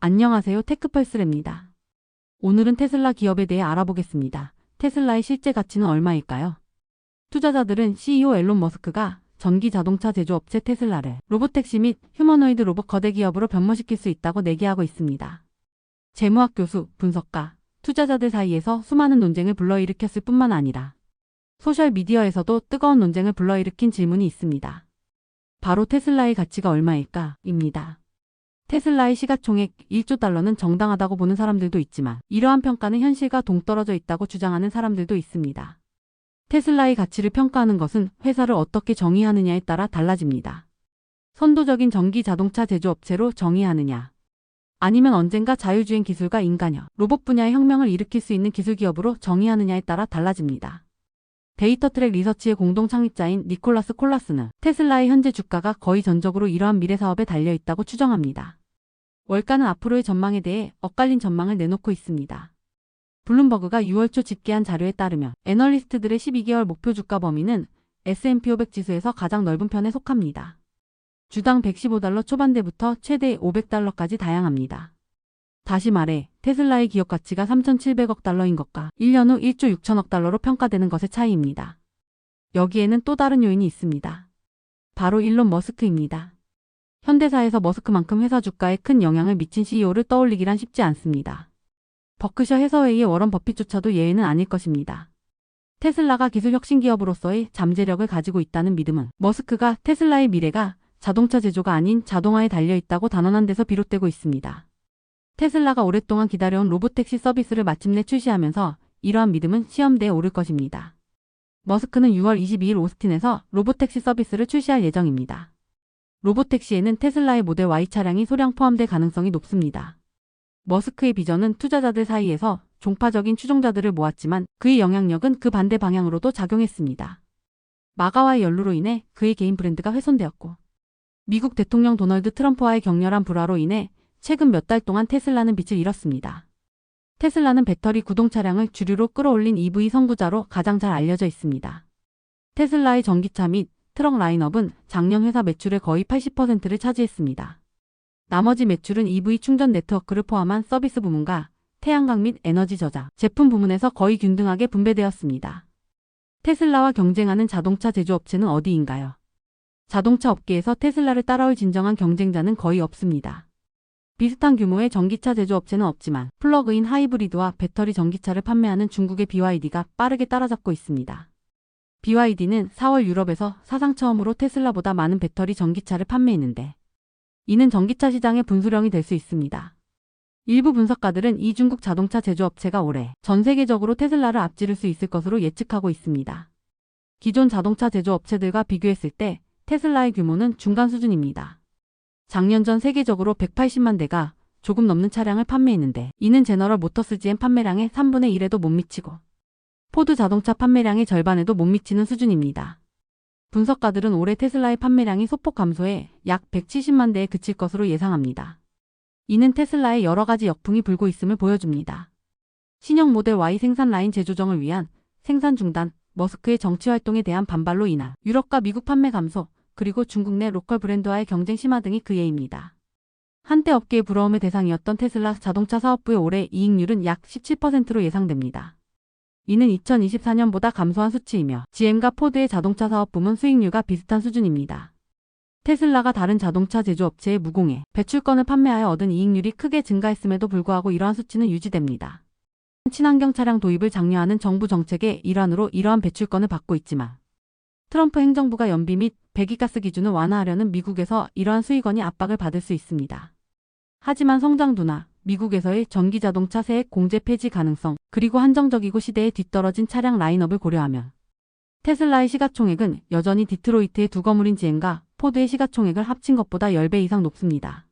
안녕하세요. 테크펄스입니다. 오늘은 테슬라 기업에 대해 알아보겠습니다. 테슬라의 실제 가치는 얼마일까요? 투자자들은 CEO 앨런 머스크가 전기 자동차 제조업체 테슬라를 로보택시 및 휴머노이드 로봇 거대 기업으로 변모시킬 수 있다고 내기하고 있습니다. 재무학 교수, 분석가, 투자자들 사이에서 수많은 논쟁을 불러일으켰을 뿐만 아니라 소셜미디어에서도 뜨거운 논쟁을 불러일으킨 질문이 있습니다. 바로 테슬라의 가치가 얼마일까? 입니다. 테슬라의 시가총액 1조 달러는 정당하다고 보는 사람들도 있지만 이러한 평가는 현실과 동떨어져 있다고 주장하는 사람들도 있습니다. 테슬라의 가치를 평가하는 것은 회사를 어떻게 정의하느냐에 따라 달라집니다. 선도적인 전기 자동차 제조업체로 정의하느냐, 아니면 언젠가 자율주행 기술과 인간형, 로봇 분야의 혁명을 일으킬 수 있는 기술 기업으로 정의하느냐에 따라 달라집니다. 데이터트랙 리서치의 공동 창립자인 니콜라스 콜라스는 테슬라의 현재 주가가 거의 전적으로 이러한 미래 사업에 달려있다고 추정합니다. 월가는 앞으로의 전망에 대해 엇갈린 전망을 내놓고 있습니다. 블룸버그가 6월 초 집계한 자료에 따르면 애널리스트들의 12개월 목표 주가 범위는 S&P 500 지수에서 가장 넓은 편에 속합니다. 주당 115달러 초반대부터 최대 500달러까지 다양합니다. 다시 말해 테슬라의 기업 가치가 3,700억 달러인 것과 1년 후 1조 6천억 달러로 평가되는 것의 차이입니다. 여기에는 또 다른 요인이 있습니다. 바로 일론 머스크입니다. 현대사에서 머스크만큼 회사 주가에 큰 영향을 미친 CEO를 떠올리기란 쉽지 않습니다. 버크셔 해서웨이의 워런 버핏조차도 예외는 아닐 것입니다. 테슬라가 기술 혁신 기업으로서의 잠재력을 가지고 있다는 믿음은 머스크가 테슬라의 미래가 자동차 제조가 아닌 자동화에 달려있다고 단언한 데서 비롯되고 있습니다. 테슬라가 오랫동안 기다려온 로보택시 서비스를 마침내 출시하면서 이러한 믿음은 시험대에 오를 것입니다. 머스크는 6월 22일 오스틴에서 로보택시 서비스를 출시할 예정입니다. 로보택시에는 테슬라의 모델 Y 차량이 소량 포함될 가능성이 높습니다. 머스크의 비전은 투자자들 사이에서 종파적인 추종자들을 모았지만 그의 영향력은 그 반대 방향으로도 작용했습니다. 마가와의 연루로 인해 그의 개인 브랜드가 훼손되었고 미국 대통령 도널드 트럼프와의 격렬한 불화로 인해 최근 몇 달 동안 테슬라는 빛을 잃었습니다. 테슬라는 배터리 구동 차량을 주류로 끌어올린 EV 선구자로 가장 잘 알려져 있습니다. 테슬라의 전기차 및 트럭 라인업은 작년 회사 매출의 거의 80%를 차지했습니다. 나머지 매출은 EV 충전 네트워크를 포함한 서비스 부문과 태양광 및 에너지 저장, 제품 부문에서 거의 균등하게 분배되었습니다. 테슬라와 경쟁하는 자동차 제조업체는 어디인가요? 자동차 업계에서 테슬라를 따라올 진정한 경쟁자는 거의 없습니다. 비슷한 규모의 전기차 제조업체는 없지만 플러그인 하이브리드와 배터리 전기차를 판매하는 중국의 BYD가 빠르게 따라잡고 있습니다. BYD는 4월 유럽에서 사상 처음으로 테슬라보다 많은 배터리 전기차를 판매했는데 이는 전기차 시장의 분수령이 될 수 있습니다. 일부 분석가들은 이 중국 자동차 제조업체가 올해 전 세계적으로 테슬라를 앞지를 수 있을 것으로 예측하고 있습니다. 기존 자동차 제조업체들과 비교했을 때 테슬라의 규모는 중간 수준입니다. 작년 전 세계적으로 180만 대가 조금 넘는 차량을 판매했는데 이는 제너럴 모터스 GM 판매량의 3분의 1에도 못 미치고 포드 자동차 판매량의 절반에도 못 미치는 수준입니다. 분석가들은 올해 테슬라의 판매량이 소폭 감소해 약 170만 대에 그칠 것으로 예상합니다. 이는 테슬라의 여러 가지 역풍이 불고 있음을 보여줍니다. 신형 모델 Y 생산 라인 재조정을 위한 생산 중단, 머스크의 정치 활동에 대한 반발로 인한 유럽과 미국 판매 감소, 그리고 중국 내 로컬 브랜드와의 경쟁 심화 등이 그 예입니다. 한때 업계의 부러움의 대상이었던 테슬라 자동차 사업부의 올해 이익률은 약 17%로 예상됩니다. 이는 2024년보다 감소한 수치이며 GM과 포드의 자동차 사업 부문 수익률과 비슷한 수준입니다. 테슬라가 다른 자동차 제조업체의 무공해, 배출권을 판매하여 얻은 이익률이 크게 증가했음에도 불구하고 이러한 수치는 유지됩니다. 친환경 차량 도입을 장려하는 정부 정책의 일환으로 이러한 배출권을 받고 있지만 트럼프 행정부가 연비 및 배기가스 기준을 완화하려는 미국에서 이러한 수익원이 압박을 받을 수 있습니다. 하지만 성장 둔화, 미국에서의 전기자동차 세액 공제 폐지 가능성, 그리고 한정적이고 시대에 뒤떨어진 차량 라인업을 고려하면 테슬라의 시가총액은 여전히 디트로이트의 두 거물인 GM과 포드의 시가총액을 합친 것보다 10배 이상 높습니다.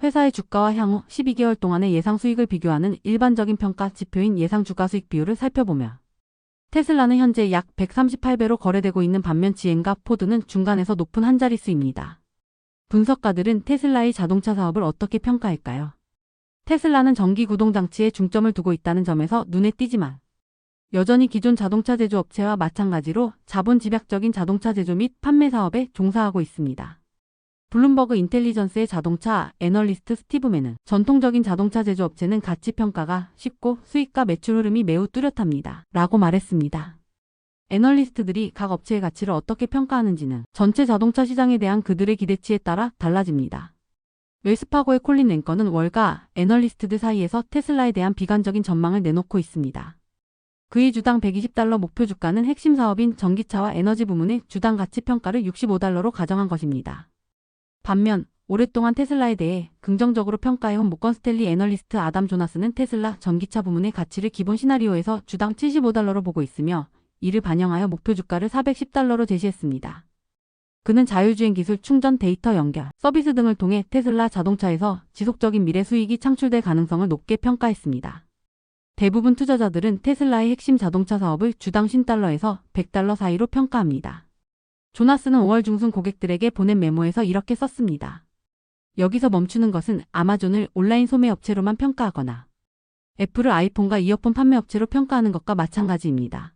회사의 주가와 향후 12개월 동안의 예상 수익을 비교하는 일반적인 평가 지표인 예상 주가수익 비율을 살펴보면 테슬라는 현재 약 138배로 거래되고 있는 반면 GM과 포드는 중간에서 높은 한 자릿수입니다. 분석가들은 테슬라의 자동차 사업을 어떻게 평가할까요? 테슬라는 전기 구동 장치에 중점을 두고 있다는 점에서 눈에 띄지만 여전히 기존 자동차 제조업체와 마찬가지로 자본 집약적인 자동차 제조 및 판매 사업에 종사하고 있습니다. 블룸버그 인텔리전스의 자동차 애널리스트 스티브맨은 전통적인 자동차 제조업체는 가치 평가가 쉽고 수익과 매출 흐름이 매우 뚜렷합니다. 라고 말했습니다. 애널리스트들이 각 업체의 가치를 어떻게 평가하는지는 전체 자동차 시장에 대한 그들의 기대치에 따라 달라집니다. 웰스파고의 콜린 랭커는 월가 애널리스트들 사이에서 테슬라에 대한 비관적인 전망을 내놓고 있습니다. 그의 주당 $120 목표 주가는 핵심 사업인 전기차와 에너지 부문의 주당 가치 평가를 $65로 가정한 것입니다. 반면 오랫동안 테슬라에 대해 긍정적으로 평가해온 모건 스탠리 애널리스트 아담 조나스는 테슬라 전기차 부문의 가치를 기본 시나리오에서 주당 $75로 보고 있으며 이를 반영하여 목표 주가를 $410로 제시했습니다. 그는 자율주행 기술, 충전, 데이터 연결, 서비스 등을 통해 테슬라 자동차에서 지속적인 미래 수익이 창출될 가능성을 높게 평가했습니다. 대부분 투자자들은 테슬라의 핵심 자동차 사업을 주당 $50에서 $100 사이로 평가합니다. 조나스는 5월 중순 고객들에게 보낸 메모에서 이렇게 썼습니다. 여기서 멈추는 것은 아마존을 온라인 소매 업체로만 평가하거나 애플을 아이폰과 이어폰 판매 업체로 평가하는 것과 마찬가지입니다.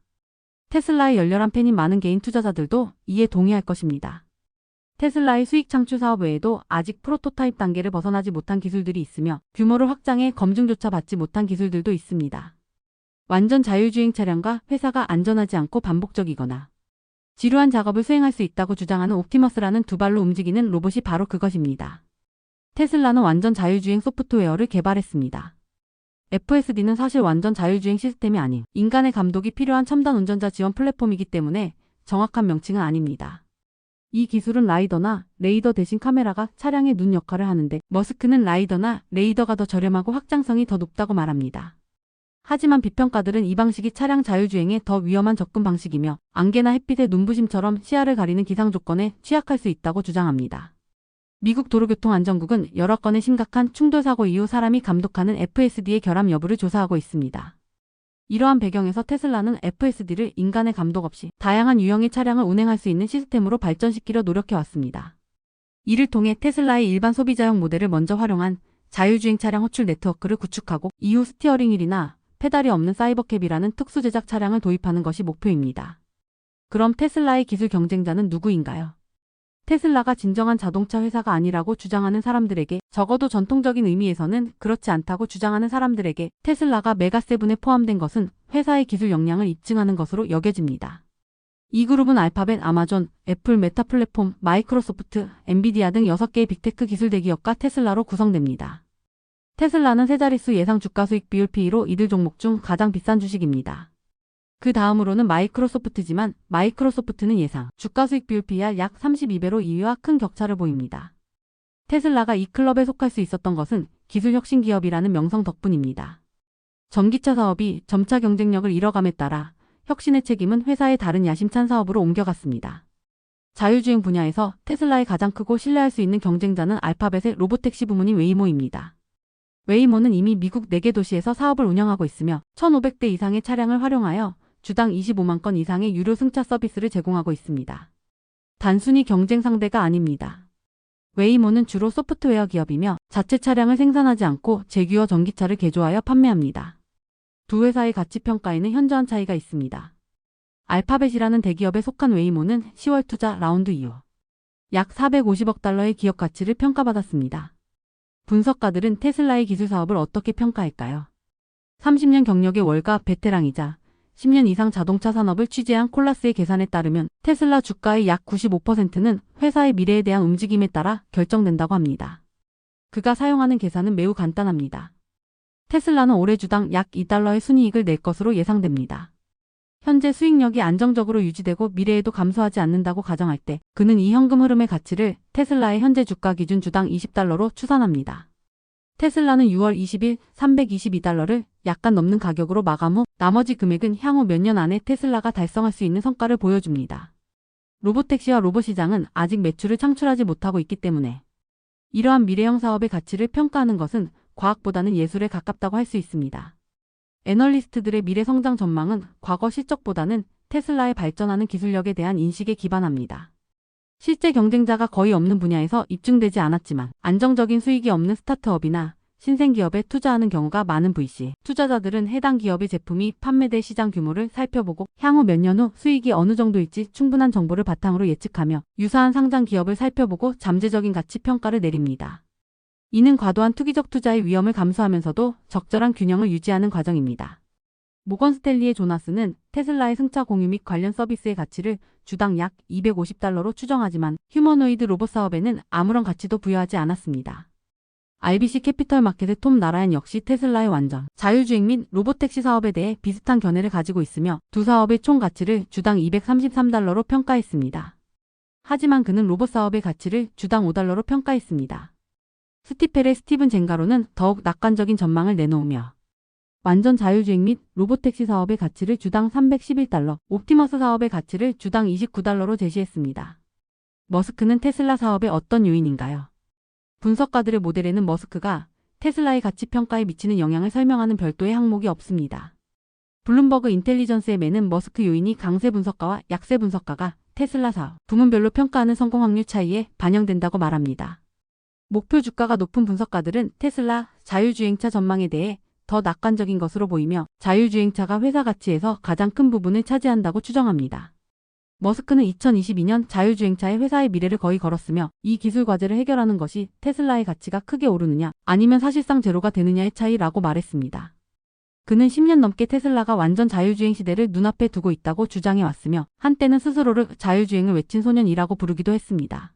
테슬라의 열렬한 팬인 많은 개인 투자자들도 이에 동의할 것입니다. 테슬라의 수익 창출 사업 외에도 아직 프로토타입 단계를 벗어나지 못한 기술들이 있으며 규모를 확장해 검증조차 받지 못한 기술들도 있습니다. 완전 자율주행 차량과 회사가 안전하지 않고 반복적이거나 지루한 작업을 수행할 수 있다고 주장하는 옵티머스라는 두 발로 움직이는 로봇이 바로 그것입니다. 테슬라는 완전 자율주행 소프트웨어를 개발했습니다. FSD는 사실 완전 자율주행 시스템이 아닌 인간의 감독이 필요한 첨단 운전자 지원 플랫폼이기 때문에 정확한 명칭은 아닙니다. 이 기술은 라이더나 레이더 대신 카메라가 차량의 눈 역할을 하는데 머스크는 라이더나 레이더가 더 저렴하고 확장성이 더 높다고 말합니다. 하지만 비평가들은 이 방식이 차량 자율주행에 더 위험한 접근 방식이며 안개나 햇빛의 눈부심처럼 시야를 가리는 기상 조건에 취약할 수 있다고 주장합니다. 미국 도로교통안전국은 여러 건의 심각한 충돌 사고 이후 사람이 감독하는 FSD의 결함 여부를 조사하고 있습니다. 이러한 배경에서 테슬라는 FSD를 인간의 감독 없이 다양한 유형의 차량을 운행할 수 있는 시스템으로 발전시키려 노력해왔습니다. 이를 통해 테슬라의 일반 소비자용 모델을 먼저 활용한 자율주행 차량 호출 네트워크를 구축하고 이후 스티어링 휠이나 페달이 없는 사이버캡이라는 특수 제작 차량을 도입하는 것이 목표입니다. 그럼 테슬라의 기술 경쟁자는 누구인가요? 테슬라가 진정한 자동차 회사가 아니라고 주장하는 사람들에게, 적어도 전통적인 의미에서는 그렇지 않다고 주장하는 사람들에게 테슬라가 메가7에 포함된 것은 회사의 기술 역량을 입증하는 것으로 여겨집니다. 이 그룹은 알파벳, 아마존, 애플, 메타 플랫폼, 마이크로소프트, 엔비디아 등 6개의 빅테크 기술 대기업과 테슬라로 구성됩니다. 테슬라는 세 자릿수 예상 주가 수익 비율 P로 이들 종목 중 가장 비싼 주식입니다. 그 다음으로는 마이크로소프트지만 마이크로소프트는 예상 주가 수익 비율 PR 약 32배로 2위와 큰 격차를 보입니다. 테슬라가 이 클럽에 속할 수 있었던 것은 기술 혁신 기업이라는 명성 덕분입니다. 전기차 사업이 점차 경쟁력을 잃어감에 따라 혁신의 책임은 회사의 다른 야심찬 사업으로 옮겨갔습니다. 자율주행 분야에서 테슬라의 가장 크고 신뢰할 수 있는 경쟁자는 알파벳의 로보택시 부문인 웨이모입니다. 웨이모는 이미 미국 4개 도시에서 사업을 운영하고 있으며 1,500대 이상의 차량을 활용하여 주당 25만 건 이상의 유료 승차 서비스를 제공하고 있습니다. 단순히 경쟁 상대가 아닙니다. 웨이모는 주로 소프트웨어 기업이며 자체 차량을 생산하지 않고 제규어 전기차를 개조하여 판매합니다. 두 회사의 가치 평가에는 현저한 차이가 있습니다. 알파벳이라는 대기업에 속한 웨이모는 10월 투자 라운드 이후 약 450억 달러의 기업 가치를 평가받았습니다. 분석가들은 테슬라의 기술 사업을 어떻게 평가할까요? 30년 경력의 월가 베테랑이자 10년 이상 자동차 산업을 취재한 콜라스의 계산에 따르면 테슬라 주가의 약 95%는 회사의 미래에 대한 움직임에 따라 결정된다고 합니다. 그가 사용하는 계산은 매우 간단합니다. 테슬라는 올해 주당 약 $2의 순이익을 낼 것으로 예상됩니다. 현재 수익력이 안정적으로 유지되고 미래에도 감소하지 않는다고 가정할 때 그는 이 현금 흐름의 가치를 테슬라의 현재 주가 기준 주당 $20로 추산합니다. 테슬라는 6월 20일 $322를 약간 넘는 가격으로 마감 후 나머지 금액은 향후 몇 년 안에 테슬라가 달성할 수 있는 성과를 보여줍니다. 로보택시와 로봇 시장은 아직 매출을 창출하지 못하고 있기 때문에 이러한 미래형 사업의 가치를 평가하는 것은 과학보다는 예술에 가깝다고 할 수 있습니다. 애널리스트들의 미래 성장 전망은 과거 실적보다는 테슬라의 발전하는 기술력에 대한 인식에 기반합니다. 실제 경쟁자가 거의 없는 분야에서 입증되지 않았지만 안정적인 수익이 없는 스타트업이나 신생기업에 투자하는 경우가 많은 VC. 투자자들은 해당 기업의 제품이 판매될 시장 규모를 살펴보고 향후 몇 년 후 수익이 어느 정도일지 충분한 정보를 바탕으로 예측하며 유사한 상장 기업을 살펴보고 잠재적인 가치 평가를 내립니다. 이는 과도한 투기적 투자의 위험을 감수하면서도 적절한 균형을 유지하는 과정입니다. 모건 스탠리의 조나스는 테슬라의 승차 공유 및 관련 서비스의 가치를 주당 약 $250로 추정하지만 휴머노이드 로봇 사업에는 아무런 가치도 부여하지 않았습니다. RBC 캐피털 마켓의 톰 나라엔 역시 테슬라의 완전 자율주행 및 로봇택시 사업에 대해 비슷한 견해를 가지고 있으며 두 사업의 총 가치를 주당 $233로 평가했습니다. 하지만 그는 로봇 사업의 가치를 주당 $5로 평가했습니다. 스티펠의 스티븐 젠가로는 더욱 낙관적인 전망을 내놓으며 완전 자율주행 및 로봇택시 사업의 가치를 주당 $311, 옵티머스 사업의 가치를 주당 $29로 제시했습니다. 머스크는 테슬라 사업의 어떤 요인인가요? 분석가들의 모델에는 머스크가 테슬라의 가치 평가에 미치는 영향을 설명하는 별도의 항목이 없습니다. 블룸버그 인텔리전스의 매는 머스크 요인이 강세 분석가와 약세 분석가가 테슬라 사업 부문별로 평가하는 성공 확률 차이에 반영된다고 말합니다. 목표 주가가 높은 분석가들은 테슬라 자율주행차 전망에 대해 더 낙관적인 것으로 보이며 자율주행차가 회사 가치에서 가장 큰 부분을 차지한다고 추정합니다. 머스크는 2022년 자율주행차의 회사의 미래를 거의 걸었으며 이 기술 과제를 해결하는 것이 테슬라의 가치가 크게 오르느냐 아니면 사실상 제로가 되느냐의 차이라고 말했습니다. 그는 10년 넘게 테슬라가 완전 자율주행 시대를 눈앞에 두고 있다고 주장해왔으며 한때는 스스로를 자율주행을 외친 소년이라고 부르기도 했습니다.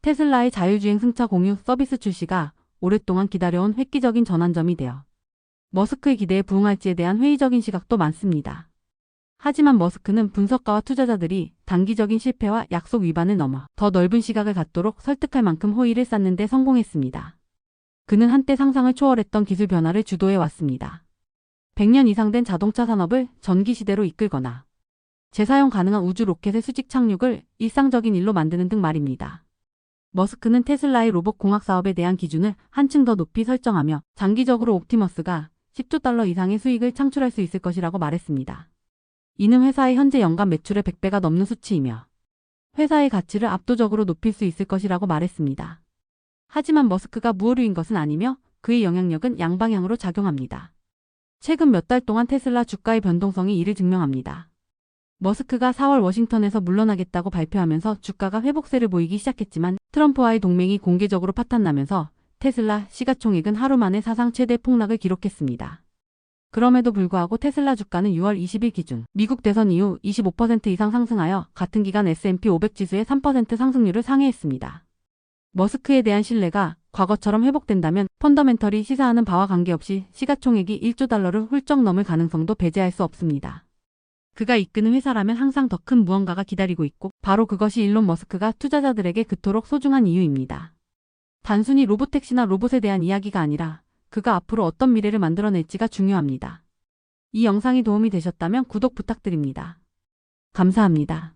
테슬라의 자율주행 승차 공유 서비스 출시가 오랫동안 기다려온 획기적인 전환점이 되어 머스크의 기대에 부응할지에 대한 회의적인 시각도 많습니다. 하지만 머스크는 분석가와 투자자들이 단기적인 실패와 약속 위반을 넘어 더 넓은 시각을 갖도록 설득할 만큼 호의를 쌓는 데 성공했습니다. 그는 한때 상상을 초월했던 기술 변화를 주도해 왔습니다. 100년 이상 된 자동차 산업을 전기 시대로 이끌거나 재사용 가능한 우주 로켓의 수직 착륙을 일상적인 일로 만드는 등 말입니다. 머스크는 테슬라의 로봇 공학 사업에 대한 기준을 한층 더 높이 설정하며 장기적으로 옵티머스가 $10조 이상의 수익을 창출할 수 있을 것이라고 말했습니다. 이는 회사의 현재 연간 매출의 100배가 넘는 수치이며 회사의 가치를 압도적으로 높일 수 있을 것이라고 말했습니다. 하지만 머스크가 무오류인 것은 아니며 그의 영향력은 양방향으로 작용합니다. 최근 몇 달 동안 테슬라 주가의 변동성이 이를 증명합니다. 머스크가 4월 워싱턴에서 물러나겠다고 발표하면서 주가가 회복세를 보이기 시작했지만 트럼프와의 동맹이 공개적으로 파탄나면서 테슬라 시가총액은 하루 만에 사상 최대 폭락을 기록했습니다. 그럼에도 불구하고 테슬라 주가는 6월 20일 기준 미국 대선 이후 25% 이상 상승하여 같은 기간 S&P 500 지수의 3% 상승률을 상회했습니다. 머스크에 대한 신뢰가 과거처럼 회복된다면 펀더멘털이 시사하는 바와 관계없이 시가총액이 $1조 훌쩍 넘을 가능성도 배제할 수 없습니다. 그가 이끄는 회사라면 항상 더 큰 무언가가 기다리고 있고 바로 그것이 일론 머스크가 투자자들에게 그토록 소중한 이유입니다. 단순히 로봇택시나 로봇에 대한 이야기가 아니라 그가 앞으로 어떤 미래를 만들어낼지가 중요합니다. 이 영상이 도움이 되셨다면 구독 부탁드립니다. 감사합니다.